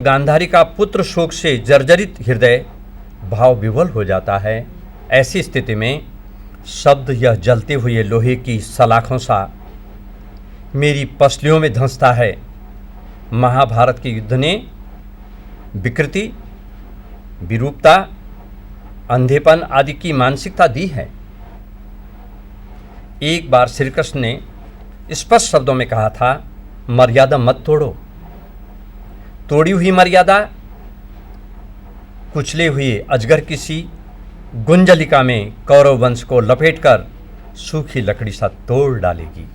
गांधारी का पुत्र शोक से जर्जरित हृदय भाव विवल हो जाता है। ऐसी स्थिति में शब्द यह जलते हुए लोहे की सलाखों सा मेरी पसलियों में धंसता है। महाभारत के युद्ध ने विकृति, विरूपता, अंधेपन आदि की मानसिकता दी है। एक बार श्री कृष्ण ने स्पष्ट शब्दों में कहा था, मर्यादा मत तोड़ो। तोड़ी हुई मर्यादा कुचले हुए अजगर किसी गुंजलिका में कौरव वंश को लपेटकर सूखी लकड़ी सा तोड़ डालेगी।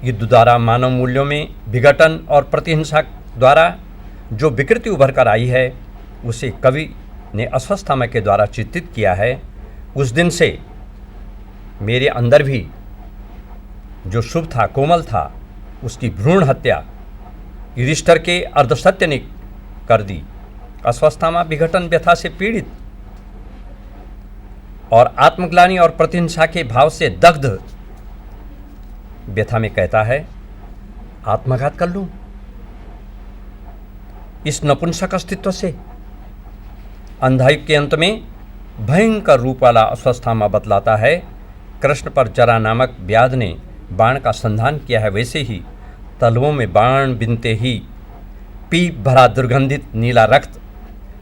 युद्ध द्वारा मानव मूल्यों में विघटन और प्रतिहिंसा द्वारा जो विकृति उभर कर आई है, उसे कवि ने अश्वत्थामा के द्वारा चित्रित किया है। उस दिन से मेरे अंदर भी जो शुभ था, कोमल था, उसकी भ्रूण हत्या युधिष्ठिर के अर्धसत्य ने कर दी। अश्वत्थामा विघटन व्यथा से पीड़ित और आत्मग्लानि और प्रतिहिंसा के भाव से दग्ध व्यथा में कहता है, आत्मघात कर लूं इस नपुंसक अस्तित्व से। अंधायुग के अंत में भयंकर रूप वाला अश्वत्थामा बतलाता है, कृष्ण पर जरा नामक व्याध ने बाण का संधान किया है, वैसे ही तलवों में बाण बिनते ही पीप भरा दुर्गंधित नीला रक्त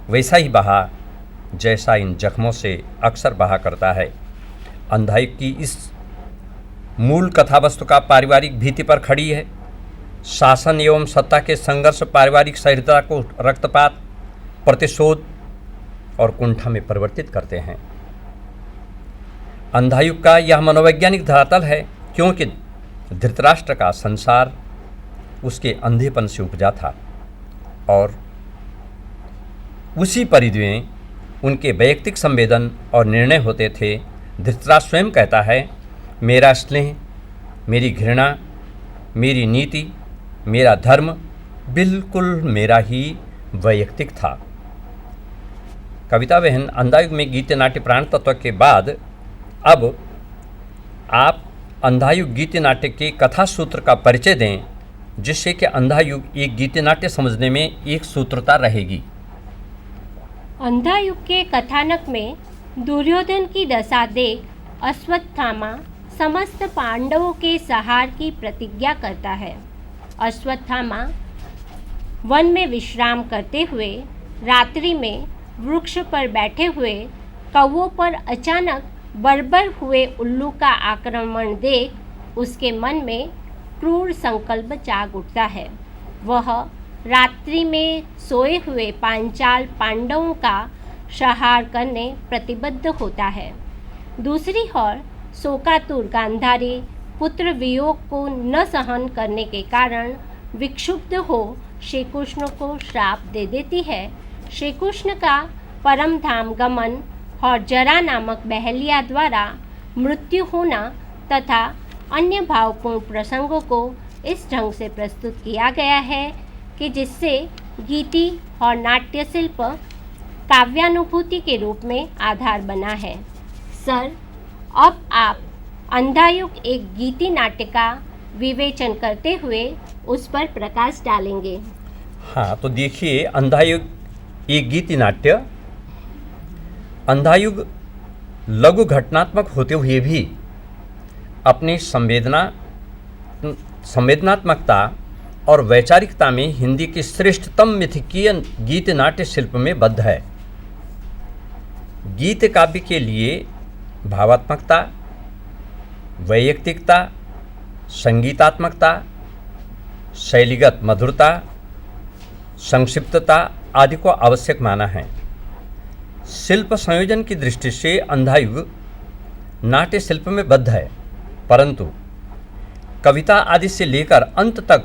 वैसा ही बहा जैसा इन जख्मों से अक्सर बहा करता है। अंधायुग की इस मूल कथावस्तु का पारिवारिक भीति पर खड़ी है। शासन एवं सत्ता के संघर्ष पारिवारिक सहृदयता को रक्तपात, प्रतिशोध और कुंठा में परिवर्तित करते हैं। अंधायुग का यह मनोवैज्ञानिक धरातल है, क्योंकि धृतराष्ट्र का संसार उसके अंधेपन से उपजा था और उसी परिधि में उनके वैयक्तिक संवेदन और निर्णय होते थे। धृतराष्ट्र स्वयं कहता है, मेरा स्नेह, मेरी घृणा, मेरी नीति, मेरा धर्म बिल्कुल मेरा ही वैयक्तिक था। कविता बहन, अंधायुग में गीति नाट्य प्राण तत्व के बाद अब आप अंधायुग गीति नाट्य के कथा सूत्र का परिचय दें, जिससे कि अंधायुग एक गीति नाट्य समझने में एक सूत्रता रहेगी। अंधायुग के कथानक में दुर्योधन की दशा देख अश्वत्थामा समस्त पांडवों के संहार की प्रतिज्ञा करता है। अश्वत्थामा वन में विश्राम करते हुए रात्रि में वृक्ष पर बैठे हुए कौवों पर अचानक बर्बर हुए उल्लू का आक्रमण देख उसके मन में क्रूर संकल्प जाग उठता है। वह रात्रि में सोए हुए पांचाल पांडवों का संहार करने प्रतिबद्ध होता है। दूसरी ओर शोकातुर गांधारी पुत्र वियोग को न सहन करने के कारण विक्षुब्ध हो श्री कृष्ण को श्राप दे देती है। श्री कृष्ण का परम धाम गमन और जरा नामक बहलिया द्वारा मृत्यु होना तथा अन्य भावपूर्ण प्रसंगों को इस ढंग से प्रस्तुत किया गया है कि जिससे गीति और नाट्य शिल्प काव्यानुभूति के रूप में आधार बना है। सर, अब आप अंधायुग एक गीति नाट्य का विवेचन करते हुए उस पर प्रकाश डालेंगे। हाँ, तो देखिए, अंधायुग एक गीति नाट्य, अंधायुग लघु घटनात्मक होते हुए भी अपनी संवेदनात्मकता और वैचारिकता में हिंदी की श्रेष्ठतम मिथकीय गीत नाट्य शिल्प में बद्ध है। गीत काव्य के लिए भावात्मकता, वैयक्तिकता, संगीतात्मकता, शैलीगत मधुरता, संक्षिप्तता आदि को आवश्यक माना है। शिल्प संयोजन की दृष्टि से अंधायुग नाट्य शिल्प में बद्ध है, परंतु कविता आदि से लेकर अंत तक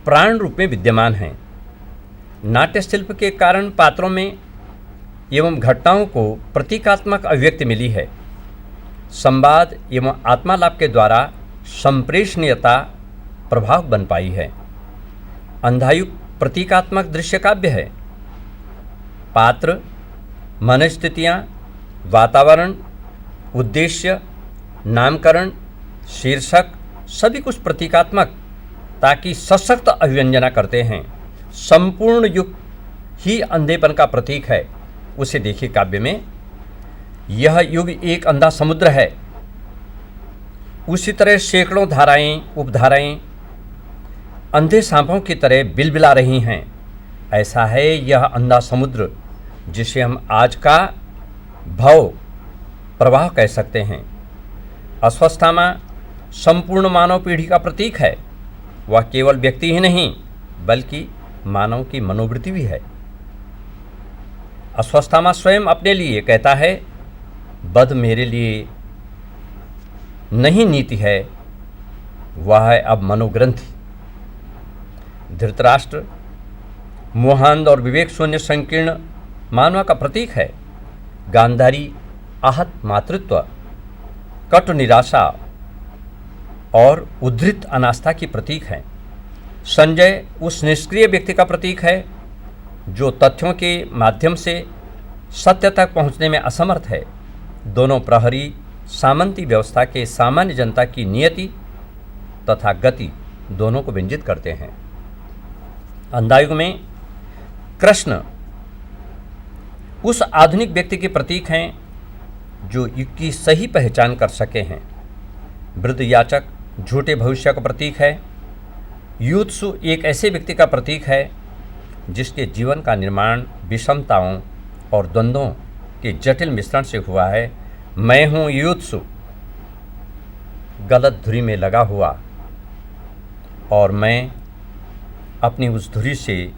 प्राण रूप में विद्यमान है। नाट्य शिल्प के कारण पात्रों में एवं घटनाओं को प्रतीकात्मक अभिव्यक्ति मिली है। संवाद एवं आत्मालाप के द्वारा संप्रेषणीयता प्रभाव बन पाई है। अंधायुग प्रतीकात्मक दृश्य काव्य है। पात्र, मनस्थितियाँ, वातावरण, उद्देश्य, नामकरण, शीर्षक सभी कुछ प्रतीकात्मक ताकि सशक्त अभिव्यंजना करते हैं। संपूर्ण युग ही अंधेपन का प्रतीक है, उसे देखिए काव्य में। यह युग एक अंधा समुद्र है। उसी तरह सैकड़ों धाराएं, उपधाराएं अंधे सांपों की तरह बिलबिला रही हैं। ऐसा है यह अंधा समुद्र, जिसे हम आज का भव प्रवाह कह सकते हैं। अश्वत्थामा संपूर्ण मानव पीढ़ी का प्रतीक है। वह केवल व्यक्ति ही नहीं, बल्कि मानव की मनोवृत्ति भी है। अश्वत्थामा स्वयं अपने लिए कहता है, वध मेरे लिए नहीं नीति है, वह है अब मनोग्रंथि। धृतराष्ट्र मोहांध और विवेक शून्य संकीर्ण मानव का प्रतीक है। गांधारी आहत मातृत्व, कटु निराशा और उद्धृत अनास्था की प्रतीक है। संजय उस निष्क्रिय व्यक्ति का प्रतीक है जो तथ्यों के माध्यम से सत्य तक पहुंचने में असमर्थ है। दोनों प्रहरी सामंती व्यवस्था के सामान्य जनता की नियति तथा गति दोनों को व्यंजित करते हैं। अंधायुग में कृष्ण उस आधुनिक व्यक्ति के प्रतीक हैं जो युग की सही पहचान कर सके हैं। वृद्ध याचक झूठे भविष्य का प्रतीक है। युत्सु एक ऐसे व्यक्ति का प्रतीक है जिसके जीवन का निर्माण विषमताओं और द्वंद्वों के जटिल मिश्रण से हुआ है। मैं हूँ युत्सु, गलत धुरी में लगा हुआ, और मैं अपनी उस धुरी से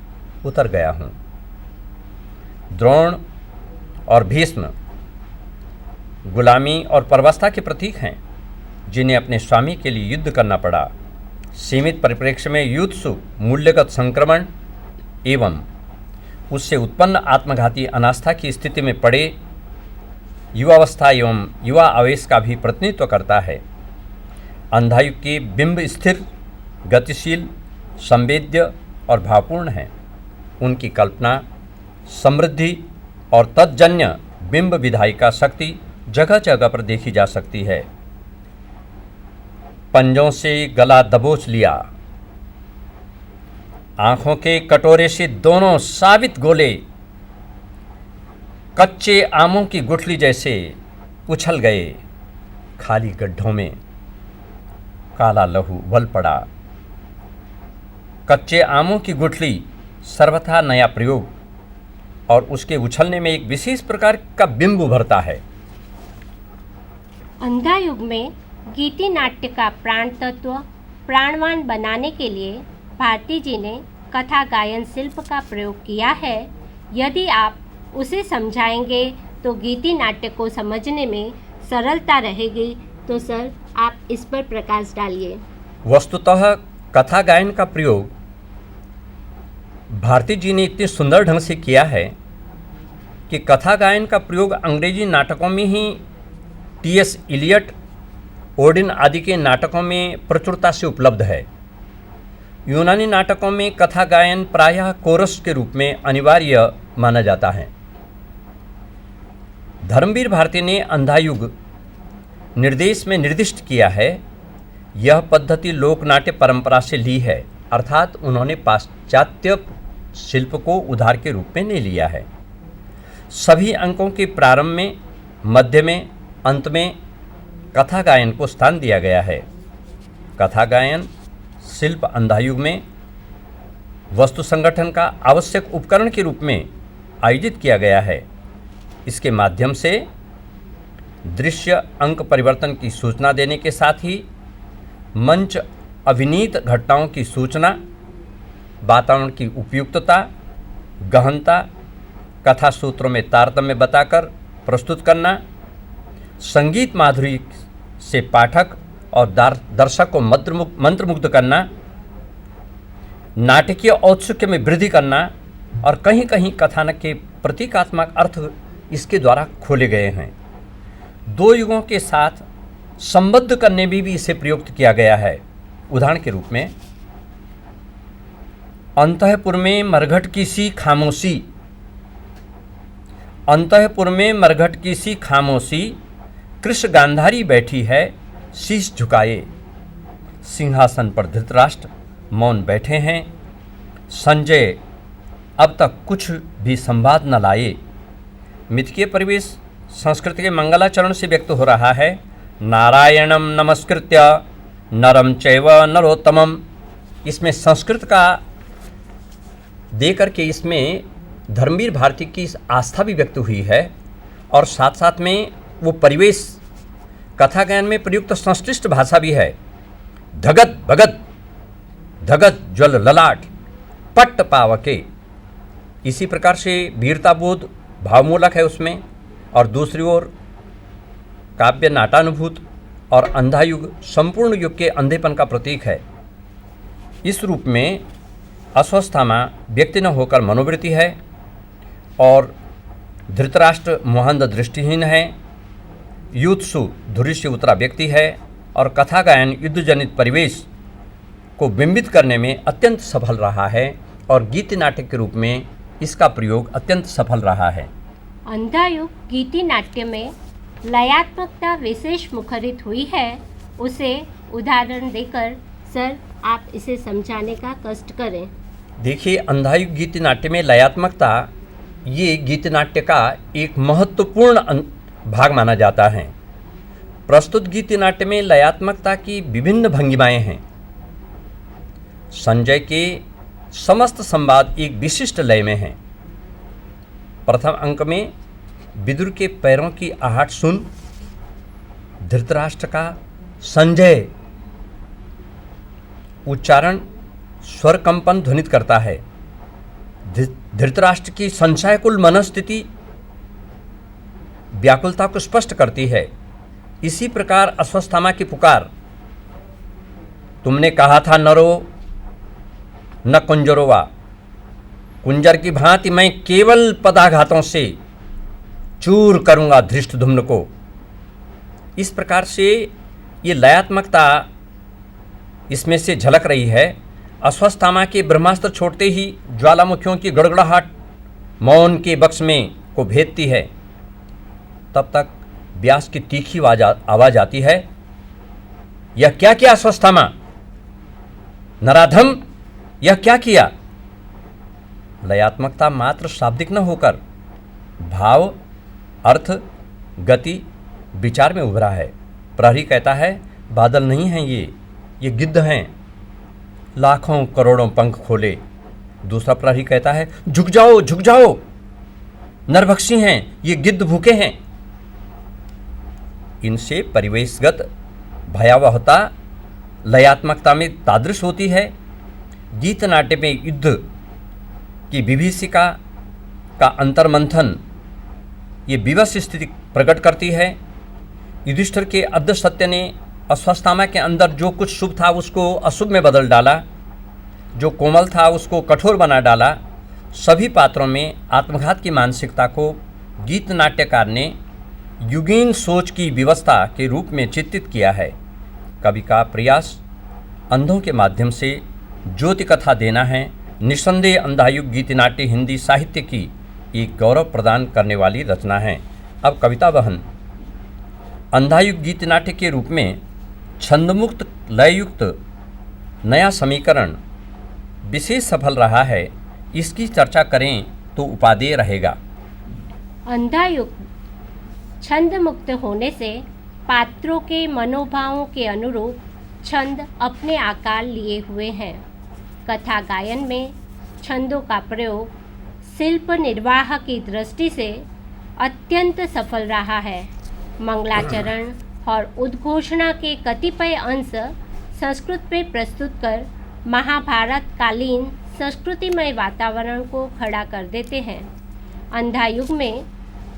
उतर गया हूँ। द्रोण और भीष्म गुलामी और परवस्था के प्रतीक हैं, जिन्हें अपने स्वामी के लिए युद्ध करना पड़ा। सीमित परिप्रेक्ष्य में युत्सु मूल्यगत संक्रमण एवं उससे उत्पन्न आत्मघाती अनास्था की स्थिति में पड़े युवावस्था एवं युवा आवेश का भी प्रतिनिधित्व करता है। अंधायुग के बिंब स्थिर, गतिशील, संवेद्य और भावपूर्ण हैं। उनकी कल्पना, समृद्धि और तज्जन्य बिंब विधायिका शक्ति जगह जगह पर देखी जा सकती है। पंजों से गला दबोच लिया, आंखों के कटोरे से दोनों साबित गोले कच्चे आमों की गुठली जैसे उछल गए। खाली गड्ढों में काला लहू उबल पड़ा। कच्चे आमों की गुठली सर्वथा नया प्रयोग, और उसके उछलने में एक विशेष प्रकार का बिंब उभरता है। अंधा युग में गीति नाट्य का प्राण तत्व प्राणवान बनाने के लिए भारती जी ने कथा गायन शिल्प का प्रयोग किया है। यदि आप उसे समझाएंगे तो गीति नाट्य को समझने में सरलता रहेगी। तो सर, आप इस पर प्रकाश डालिए। वस्तुतः कथा गायन का प्रयोग भारती जी ने इतने सुंदर ढंग से किया है कि कथा गायन का प्रयोग अंग्रेजी नाटकों में ही टी.एस. इलियट, ओडिन आदि के नाटकों में प्रचुरता से उपलब्ध है। यूनानी नाटकों में कथा गायन प्रायः कोरस के रूप में अनिवार्य माना जाता है। धर्मवीर भारती ने अंधायुग निर्देश में निर्दिष्ट किया है। यह पद्धति लोकनाट्य परंपरा से ली है, अर्थात उन्होंने पाश्चात्य शिल्प को उधार के रूप में ले लिया है। सभी अंकों के प्रारंभ में, मध्य में, अंत में कथा गायन को स्थान दिया गया है। कथा गायन शिल्प अंधायुग में वस्तु संगठन का आवश्यक उपकरण के रूप में आयोजित किया गया है। इसके माध्यम से दृश्य अंक परिवर्तन की सूचना देने के साथ ही मंच अभिनीत घटनाओं की सूचना, वातावरण की उपयुक्तता, गहनता, कथा सूत्रों में तारतम्य बताकर प्रस्तुत करना, संगीत माधुरी से पाठक और दर्शक को मंत्रमुग्ध करना, नाटकीय औत्सुक्य में वृद्धि करना, और कहीं कहीं कथानक के प्रतीकात्मक अर्थ इसके द्वारा खोले गए हैं। दो युगों के साथ संबद्ध करने में भी इसे प्रयुक्त किया गया है। उदाहरण के रूप में, अंतःपुर में मरघट की सी खामोशी, अंतःपुर में मरघट की सी खामोशी, कृष्ण गांधारी बैठी है शीश झुकाए। सिंहासन पर धृतराष्ट्र मौन बैठे हैं। संजय अब तक कुछ भी संवाद न लाए। मिथकीय परिवेश संस्कृत के मंगलाचरण से व्यक्त हो रहा है। नारायणम नमस्कृत्य नरम चैव नरोत्तमम। इसमें संस्कृत का दे करके इसमें धर्मवीर भारती की आस्था भी व्यक्त हुई है और साथ साथ में वो परिवेश कथा गायन में प्रयुक्त संश्लिष्ट भाषा भी है। धगत भगत धगत ज्वल ललाट पट्ट पावके, इसी प्रकार से वीरता बोध भावमूलक है उसमें। और दूसरी ओर काव्य नाटानुभूत और अंधा युग संपूर्ण युग के अंधेपन का प्रतीक है। इस रूप में अश्वस्थामा व्यक्ति न होकर मनोवृत्ति है और धृतराष्ट्र मोहंद दृष्टिहीन है। युत्सु धुरी से उतरा व्यक्ति है और कथा गायन युद्धजनित परिवेश को बिंबित करने में अत्यंत सफल रहा है और गीति नाटक के रूप में इसका प्रयोग अत्यंत सफल रहा है। अंधा युग गीति नाट्य में लयात्मकता विशेष मुखरित हुई है, उसे उदाहरण देकर सर आप इसे समझाने का कष्ट करें। देखिए, अंधा युग गीति नाट्य में लयात्मकता ये गीति नाट्य का एक महत्वपूर्ण भाग माना जाता है। प्रस्तुत गीति नाट्य में लयात्मकता की विभिन्न भंगिमाएं हैं। संजय के समस्त संवाद एक विशिष्ट लय में हैं। प्रथम अंक में विदुर के पैरों की आहट सुन धृतराष्ट्र का संजय उच्चारण स्वर कंपन ध्वनित करता है। धृतराष्ट्र की संशयकुल मनस्थिति व्याकुलता को स्पष्ट करती है। इसी प्रकार अश्वस्थामा की पुकार, तुमने कहा था नरो न कुंजरोवा, कुंजर की भांति मैं केवल पदाघातों से चूर करूंगा धृष्टद्युम्न को। इस प्रकार से ये लयात्मकता इसमें से झलक रही है। अश्वस्थामा के ब्रह्मास्त्र छोड़ते ही ज्वालामुखियों की गड़गड़ाहट मौन के बक्स में को भेदती है। तब तक व्यास की तीखी आवाज आती है, यह क्या किया अश्वस्थामा, नराधम, यह क्या किया। लयात्मकता मात्र शाब्दिक न होकर भाव, अर्थ, गति, विचार में उभरा है। प्रहरी कहता है, बादल नहीं हैं ये गिद्ध हैं, लाखों करोड़ों पंख खोले। दूसरा प्रहरी कहता है, झुक जाओ झुक जाओ, नरभक्षी हैं ये, गिद्ध भूखे हैं। इनसे परिवेशगत भयावहता लयात्मकता में तादृश होती है। गीत नाट्य में युद्ध की विभीषिका का अंतर्मंथन ये विवश स्थिति प्रकट करती है। युधिष्ठिर के अद्य सत्य ने अश्वस्थामा के अंदर जो कुछ शुभ था उसको अशुभ में बदल डाला, जो कोमल था उसको कठोर बना डाला। सभी पात्रों में आत्मघात की मानसिकता को गीत नाट्यकार ने युगीन सोच की व्यवस्था के रूप में चित्रित किया है। कवि का प्रयास अंधों के माध्यम से ज्योति कथा देना है। निस्संदेह अंधायुग गीति नाट्य हिंदी साहित्य की एक गौरव प्रदान करने वाली रचना है। अब कविता वहन अंधायुग गीति नाट्य के रूप में छंदमुक्त लययुक्त नया समीकरण विशेष सफल रहा है। इसकी चर्चा करें तो उपादेय रहेगा। अंधा युग छंद मुक्त होने से पात्रों के मनोभावों के अनुरूप छंद अपने आकार लिए हुए हैं। कथा गायन में छंदों का प्रयोग शिल्प निर्वाह की दृष्टि से अत्यंत सफल रहा है। मंगलाचरण और उद्घोषणा के कतिपय अंश संस्कृत में प्रस्तुत कर महाभारत कालीन संस्कृतिमय वातावरण को खड़ा कर देते हैं। अंधा युग में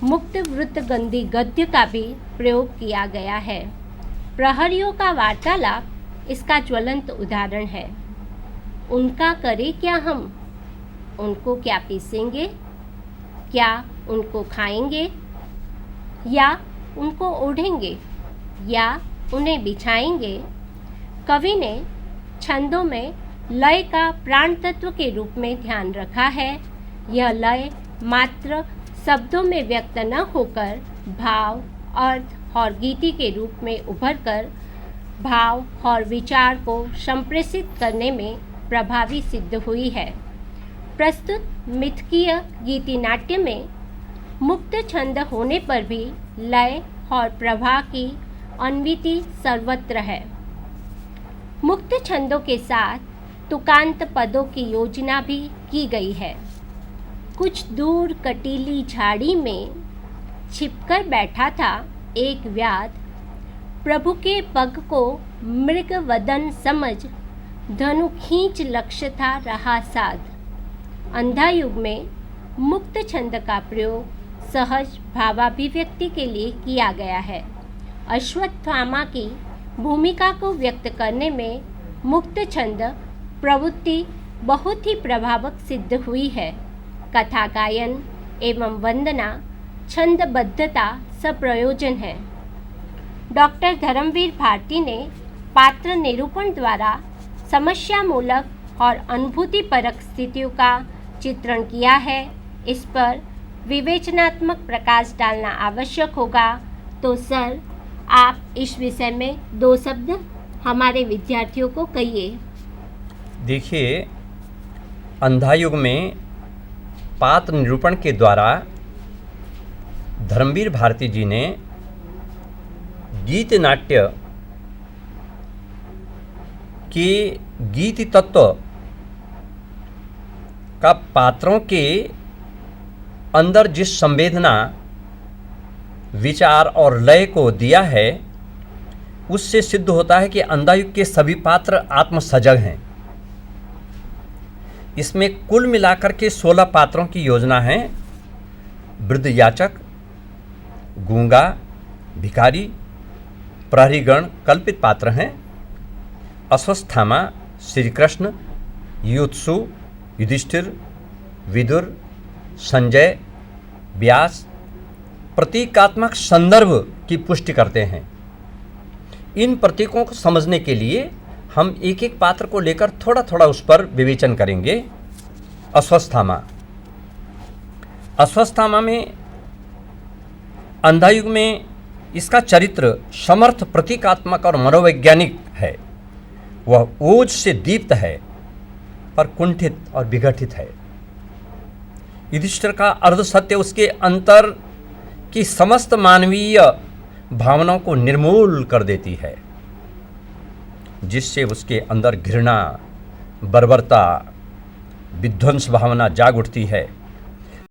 मुक्त वृत्त गंदी गद्य का भी प्रयोग किया गया है। प्रहरियों का वार्तालाप इसका ज्वलंत उदाहरण है। उनका करें क्या हम, उनको क्या पीसेंगे, क्या उनको खाएंगे, या उनको ओढ़ेंगे, या उन्हें बिछाएंगे। कवि ने छंदों में लय का प्राण तत्व के रूप में ध्यान रखा है। यह लय मात्र शब्दों में व्यक्त न होकर भाव, अर्थ और गीति के रूप में उभरकर भाव और विचार को संप्रेषित करने में प्रभावी सिद्ध हुई है। प्रस्तुत मिथकीय गीति नाट्य में मुक्त छंद होने पर भी लय और प्रवाह की अन्विति सर्वत्र है। मुक्त छंदों के साथ तुकांत पदों की योजना भी की गई है। कुछ दूर कटीली झाड़ी में छिपकर बैठा था एक व्याध, प्रभु के पग को मृग वदन समझ धनु खींच लक्ष्य था रहा साध। अंधा युग में मुक्त छंद का प्रयोग सहज भावाभिव्यक्ति के लिए किया गया है। अश्वत्थामा की भूमिका को व्यक्त करने में मुक्त छंद प्रवृत्ति बहुत ही प्रभावक सिद्ध हुई है। कथा गायन एवं वंदना छंदबद्धता सप्रयोजन है। डॉक्टर धर्मवीर भारती ने पात्र निरूपण द्वारा समस्या मूलक और अनुभूतिपरक स्थितियों का चित्रण किया है। इस पर विवेचनात्मक प्रकाश डालना आवश्यक होगा। तो सर, आप इस विषय में 2 शब्द हमारे विद्यार्थियों को कहिए। देखिए, अंधा युग में पात्र निरूपण के द्वारा धर्मवीर भारती जी ने गीत नाट्य के गीत तत्व का पात्रों के अंदर जिस संवेदना, विचार और लय को दिया है, उससे सिद्ध होता है कि अंधा युग के सभी पात्र आत्मसजग हैं। इसमें कुल मिलाकर के 16 पात्रों की योजना है। वृद्ध याचक, गूंगा, भिखारी, प्रहरीगण कल्पित पात्र हैं। अश्वत्थामा, श्री कृष्ण, युत्सु, युधिष्ठिर, विदुर, संजय, व्यास प्रतीकात्मक संदर्भ की पुष्टि करते हैं। इन प्रतीकों को समझने के लिए हम एक एक पात्र को लेकर थोड़ा थोड़ा उस पर विवेचन करेंगे। अश्वत्थामा में अंधा युग में इसका चरित्र समर्थ, प्रतीकात्मक और मनोवैज्ञानिक है। वह ओज से दीप्त है पर कुंठित और विघटित है। युधिष्ठिर का अर्ध सत्य उसके अंतर की समस्त मानवीय भावनाओं को निर्मूल कर देती है, जिससे उसके अंदर घृणा, बर्बरता, विध्वंस भावना जाग उठती है।